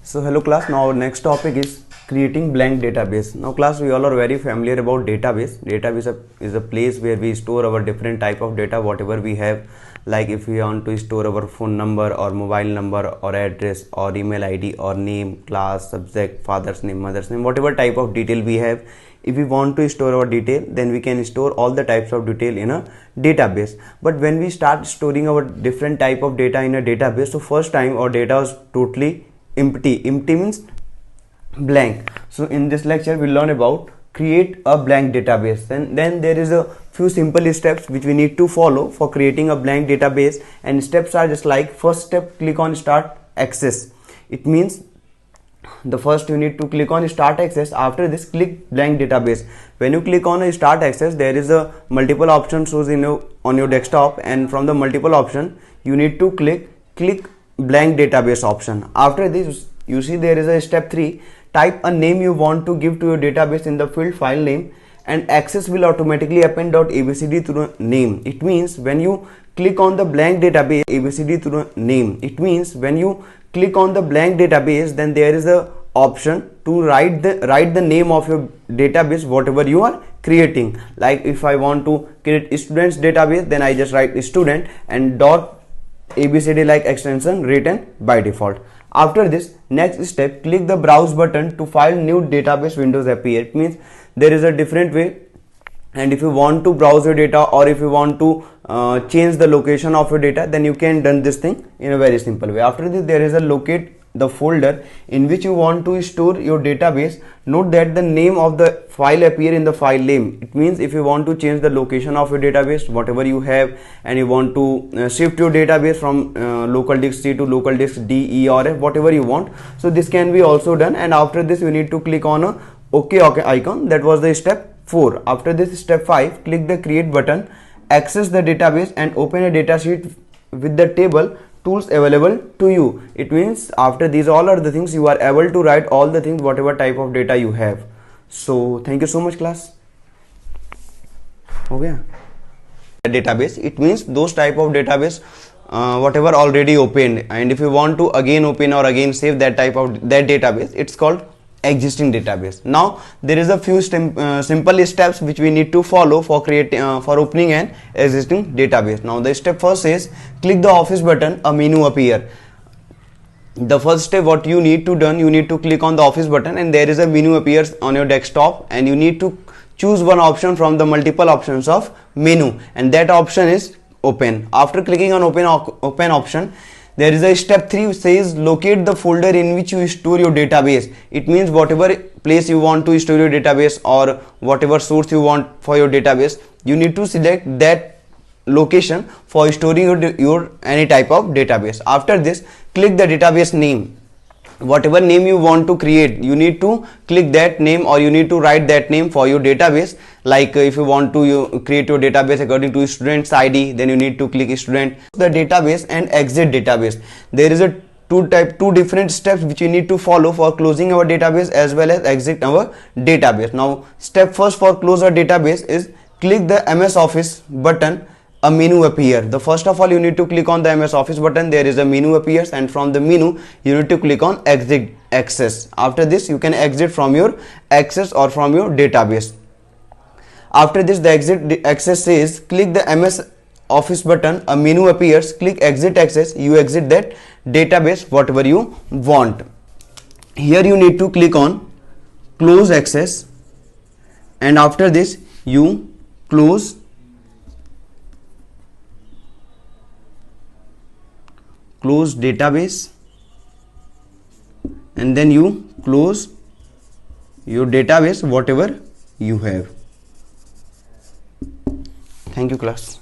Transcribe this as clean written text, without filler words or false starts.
So hello class, now our next topic is creating blank database. Now class, we all are very familiar about database. Database is a place where we store our different type of data, whatever we have. Like if we want to store our phone number or mobile number or address or email ID or name, class, subject, father's name, mother's name, whatever type of detail we have. If we want to store our detail, then we can store all the types of detail in a database. But when we start storing our different type of data in a database, so first time our data was totally empty means blank. So in this lecture we'll learn about create a blank database. Then there is a few simple steps which we need to follow for creating a blank database, and steps are just like, first step, click on start access. It means the first you need to click on start access. After this, click blank database. When you click on a start access, there is a multiple option shows on your desktop, and from the multiple option you need to click blank database option. After this, you see there is a step 3. Type a name you want to give to your database in the field file name, and access will automatically append .abcd to the name. It means when you click on the blank database, abcd to the name. It means when you click on the blank database, then there is a option to write the name of your database, whatever you are creating. Like if I want to create students database, then I just write student and .abcd like extension written by default. After this, next step, click the browse button to file new database windows appear. It means there is a different way, and if you want to browse your data or if you want to change the location of your data, then you can done this thing in a very simple way. After this, there is a locate the folder in which you want to store your database. Note that the name of the file appear in the file name. It means if you want to change the location of your database, whatever you have, and you want to shift your database from local disk C to local disk D, E or F, whatever you want, so this can be also done. And after this, you need to click on a OK icon. That was the step 4. After this, step 5, click the create button, access the database and open a data sheet with the table tools available to you. It means after these all are the things, you are able to write all the things, whatever type of data you have. So thank you so much class. Okay. Database, it means those type of database whatever already opened, and if you want to again open or again save that type of that database, it's called existing database. Now there is a few simple steps which we need to follow for creating for opening an existing database. Now the step first is click the office button, a menu appear. The first step what you need to done, you need to click on the office button and there is a menu appears on your desktop, and you need to choose one option from the multiple options of menu, and that option is open. After clicking on open option, there is a step 3 which says locate the folder in which you store your database. It means whatever place you want to store your database or whatever source you want for your database, you need to select that location for storing your any type of database. After this, click the database name. Whatever name you want to create, you need to click that name or you need to write that name for your database. Like if you want to create your database according to student's ID, then you need to click student, the database, and exit database. There is a two different steps which you need to follow for closing our database as well as exit our database. Now step first for close our database is click the MS Office button, a menu appear. The first of all, you need to click on the MS Office button, there is a menu appears, and from the menu you need to click on exit access. After this, you can exit from your access or from your database. After this, the exit access says click the MS Office button, a menu appears, click exit access, you exit that database whatever you want. Here you need to click on close access, and after this you close database, and then you close your database whatever you have. Thank you class.